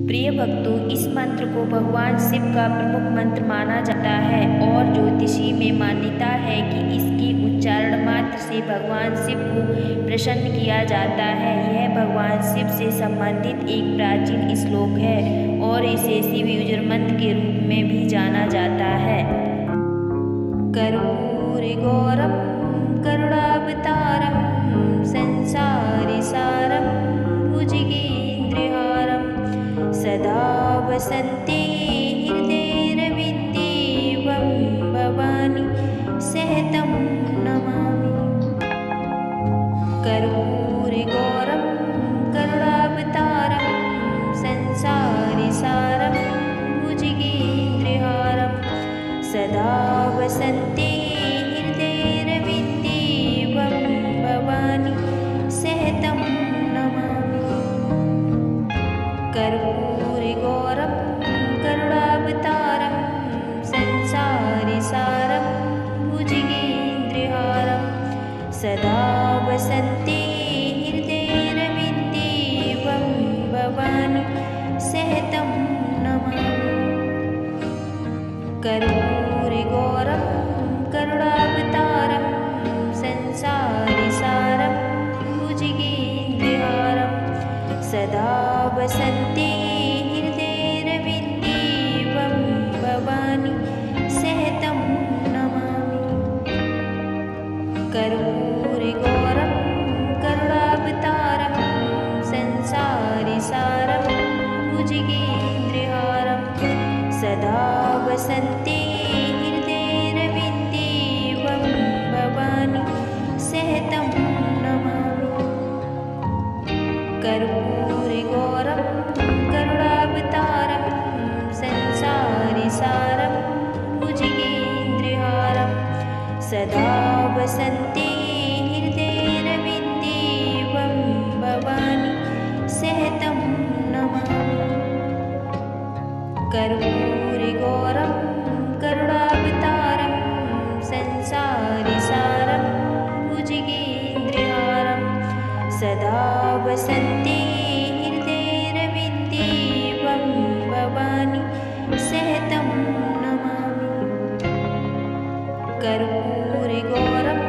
प्रिय भक्तों, इस मंत्र को भगवान शिव का प्रमुख मंत्र माना जाता है और ज्योतिषी में मान्यता है कि इसके उच्चारण मात्र से भगवान शिव को प्रसन्न किया जाता है। यह भगवान शिव से संबंधित एक प्राचीन श्लोक है और इसे शिव युजर मंत्र के रूप में भी जाना जाता है। कर्पूरगौरम करुणावतारम संसारी सारम भुजगेन्द्रहारम सदा वसन्ते हृदयरविन्दे वं भवानी सहतं नमामि। कर्पूरगौरं करुणावतारं संसारी सारं भुजगेन्द्रहारं सदा वसन्ते हृदयरविन्दे वं भवानी सहतं नमामि। कर्पूरगौरं करुणावतारं संसारी सारं भुजगेन्द्रहारं सदा वसन्ते हृदयरविन्दे वं भवानी सहतं नमामि। कर्पूरगौरं करुणावतारं संसारी सारं भुजगेन्द्रहारं सदा वसन्ते हृदयरविन्दे वं भवानी सहतं नमामि। कर्पूरगौरं करुणावतारं संसारी सारं भुजगेन्द्रहारं सदा वसन्ते हृदयरविन्दे वं भवानी सहतं नमामि। कर्पूरगौरं करुणावतारं संसारी सारं भुजगेन्द्रहारं सदा वसन्ते हृदयरविन्दे वं भवानी सहतं नमामि। कर्पूरगौरं करुणावतारं संसारी सारं भुजगेन्द्रहारं सदा वसन्ते हृदयरविन्दे वं भवानी सहतं नमामि। कर्पूरगौरं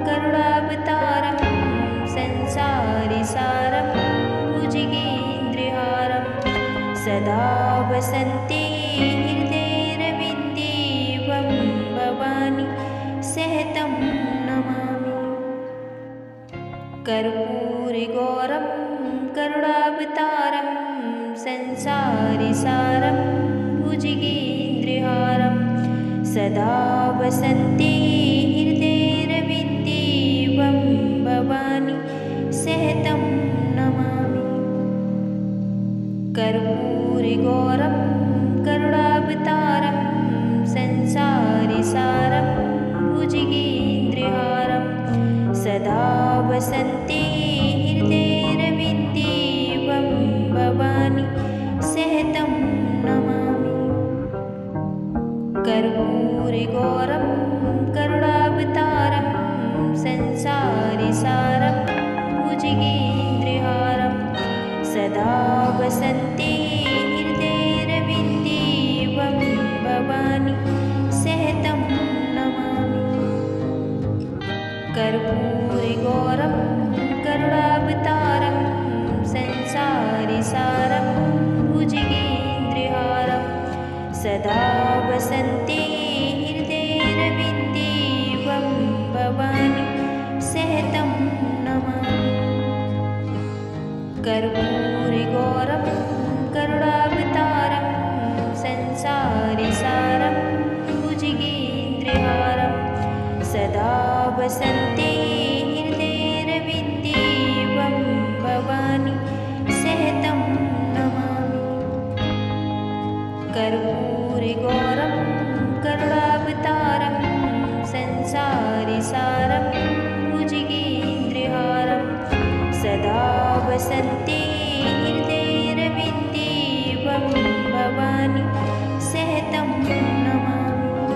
करुणावतारं संसारी सारं भुजगेन्द्रहारं सदा वसन्ते हृदयरविन्दे वं भवानी सहतं नमामि। कर्पूरगौरं करुणावतारं संसारी सारं भुजगेन्द्रहारं सदा वसन्ते हृदयरविन्दे वं भवानी सहतं नमामि। कर्पूरगौरं करुणावतारं संसारी सारं भुजगेन्द्रहारं सदा वसन्ते हृदयरविन्दे वं भवानी सहतं नमामि। कर्पूरगौरं करुणावतारं संसारी सारं भुजगेन्द्रहारं सदा वसन्ते हृदयरविन्दे वं भवानी सहतं नमामि। कर्पूरगौरं करुणावतारं संसारी सारं भुजगेन्द्रहारं सदा वसन्ते हृदयरविन्दे वं भवानी सहतं नमामि। कर्पूरगौरं करुणावतारं संसारी सारं भुजगेन्द्रहारं सदा वसन्ते हृदयरविन्दे वं भवानी सहतं नमामि। कर्पूरगौरं करुणावतारं संसारी सारं भुजगेन्द्रहारं सदा वसन्ते हृदयरविन्दे वं भवानी सहतं नमामि।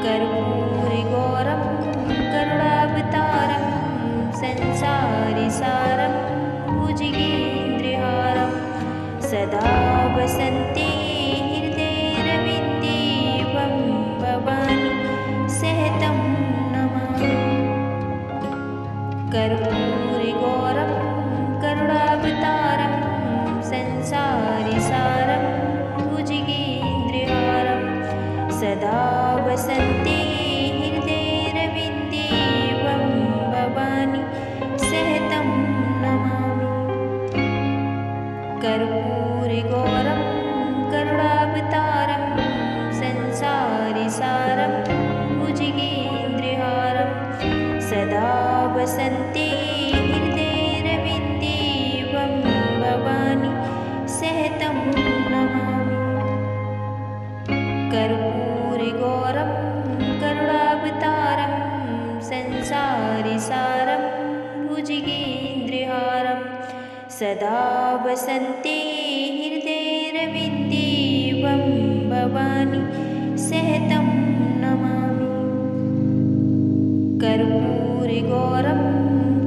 कर्पूरगौरं सदा वसन्ते हृदयरविन्दे त्वं भवानि सहतं नमामि। कर्पूरगौरं करुणावतारं संसारसारं भुजगेन्द्रहारं सदा वसन्ते हृदयरविन्दे त्वं भवानि सहतं नमामि। कर्पूरगौरं करुणावतारं संसारसारं भुजगेन्द्रहारं सदा वसन्ते हृदयरविन्दे त्वं भवानि सहतं नमामि। कर्पूरगौरं करुणावतारं संसारसारं भुजगेन्द्रहारं सदा वसन्ते हृदयरविन्दे त्वं भवानि सहतं नमामि। कर्पूरगौरं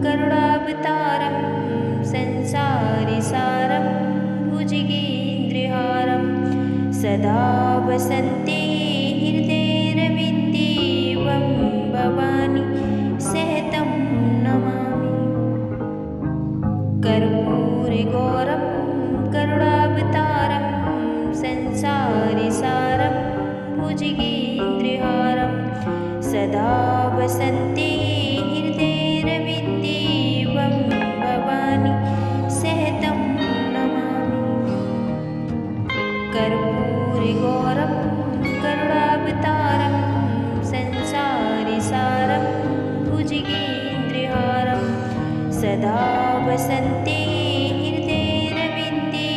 करुणावतारं संसारसारं भुजगेन्द्रहारं सदा वसन्ते हृदयरविन्दे त्वं भवानि सहतं नमामि। कर्पूरगौरं करुणावतारं संसारसारं भुजगेन्द्रहारं सदा वसन्ते हृदयरविन्दे त्वं भवानि सहतं नमामि। कर्पूरगौरं करुणावतारं संसारसारं भुजगेन्द्रहारं सदा वसन्ते हृदयरविन्दे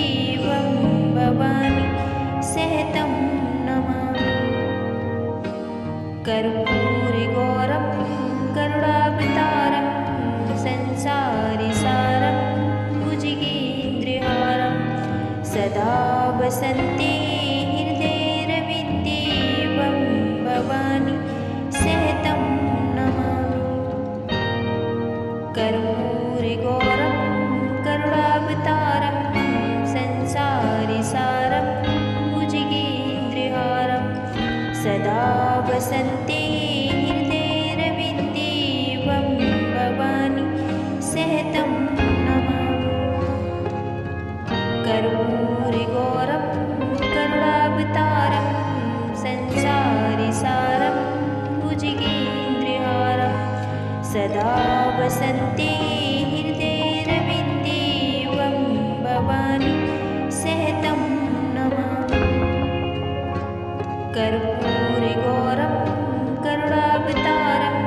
त्वं भवानि सहतं नमामि। कर्पूरगौरं करुणावतारं संसारसारं भुजगेन्द्रहारं सदा वसन्ते हृदयरविन्दे त्वं भवानि सहतं नमामि। कर्पूरगौरं करुणावतारं संसारसारं भुजगेन्द्रहारं सदा वसन्ते हृदयरविन्दे त्वं भवानि सहतं नमामि। कर्पूरगौरं करुणावतारं संसारसारं भुजगेन्द्रहारं सदा वसन्ते हृदयरविन्दे त्वं भवानि सहतं नमामि। कर्पूरगौरं करुणावतारं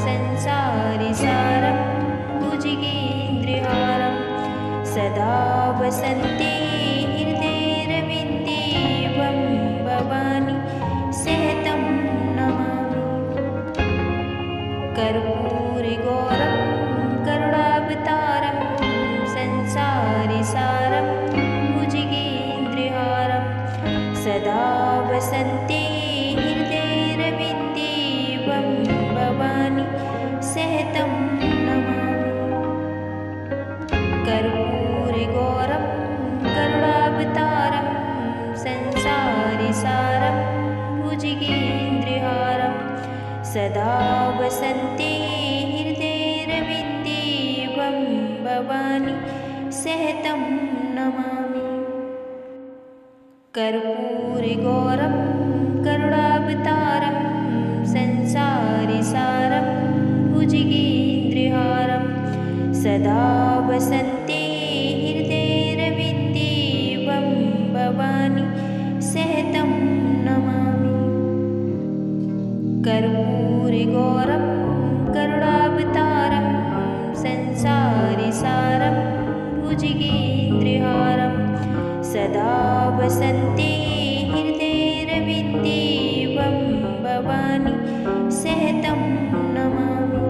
संसारसारं भुजगेन्द्रहारं सदा वसन्ते हृदयरविन्दे त्वं भवानि सहतं नमामि। कर्पूरगौरं करुणावतारं संसारसारं भुजगेन्द्रहारं सदा वसन्ते हृदयरविन्दे त्वं भवानि सहतं नमामि। कर्पूरगौरं करुणावतारं संसारसारं भुजगेन्द्रहारं सदा वसन्ते हृदयरविन्दे त्वं भवानि सहतं नमामि। कर्पूरगौरं करुणावतारं संसारसारं भुजगेन्द्रहारं सदा वसन्ते हृदयरविन्दे त्वं भवानि सहतं नमामि। कर्पूरगौरं करुणावतारं संसारसारं भुजगेन्द्रहारं सदा वसन्ते हृदयरविन्दे त्वं भवानि सहतं नमामि।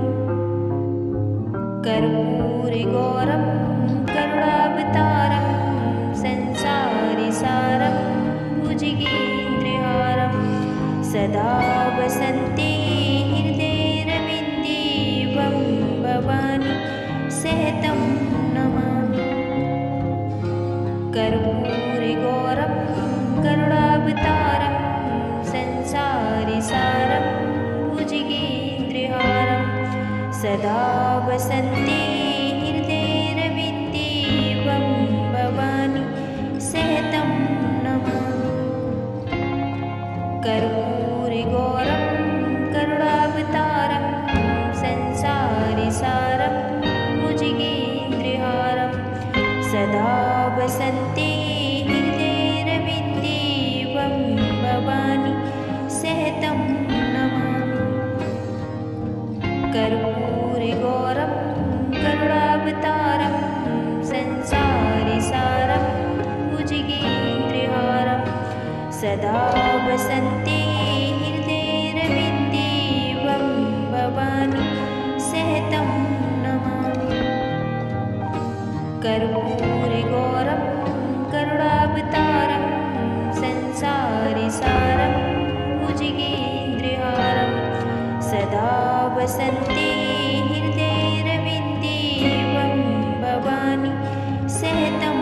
कर्पूरगौरं करुणावतारं संसारसारं भुजगेन्द्रहारं सदा वसन्ते हृदयरविन्दे त्वं भवानि सहतं नमामि। कर्पूरगौरं वसन्ते हृदयरविन्दे वं भवानि सहतं नमामि। कर्पूरगौरं करुणावतारं संसारसारं भुजगेन्द्रहारं सदा वसन्ते हृदयरविन्दे वं भवानि सहतं नमामि। कर्पूरगौरं करुणावतारं संसारसारं भुजगेन्द्रहारं सदा वसन्ते हृदयरविन्दे वं भवानि सहतं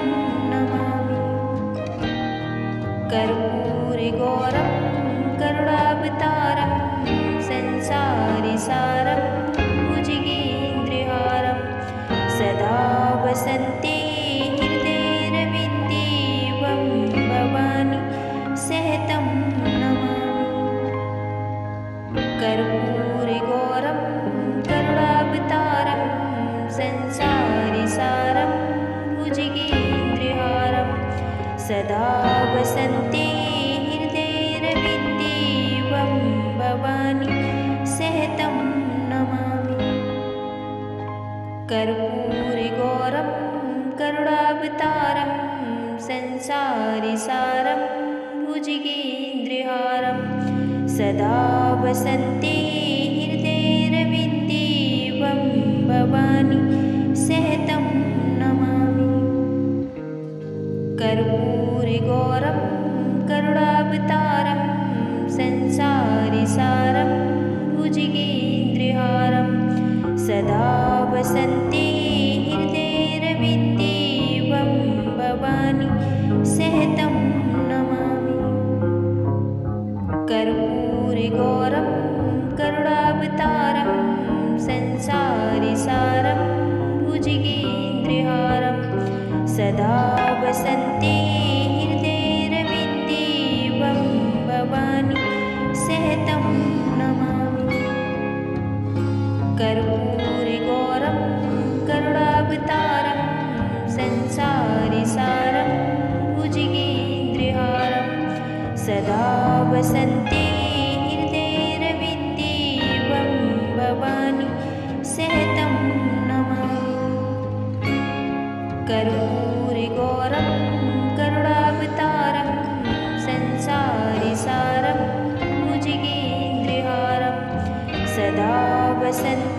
नमामि। कर्पूरगौरं करुणावतारं संसारसारं भुजगेन्द्रहारं सदा वसन्ते हृदयरविन्दे वं भवानि सहतं नमामि। कर्पूरगौरं करुणावतारं संसारसारं भुजगेन्द्रहारं सदा वसन्ते हृदयरविन्दे वं भवानि सहतं नमामि। कर्पूरगौरं करुणावतारं संसारसारं भुजगेन्द्रहारं सदा वसन्ते हृदयरविन्दे वं भवानि सहतं नमामि। कर्पूरगौरं करुणावतारं संसारसारं भुजगेन्द्रहारं सदा वसन्ते हृदयरविन्दे वं भवानि सहतं नमामि। कर्पूरगौरं करुणावतारं संसारसारं भुजगेन्द्रहारं सदा वसन्ते हृदयरविन्दे वं भवानि सहतं नमामि। कर्पूरगौरं करुणावतारं संसारसारं भुजगेन्द्रहारं सदा वसन्ते हृदयरविन्दे वं भवानि सहतं नमामि। कर्पूरगौरं करुणावतारं संसारसारं भुजगेन्द्रहारं सदा वसन्ते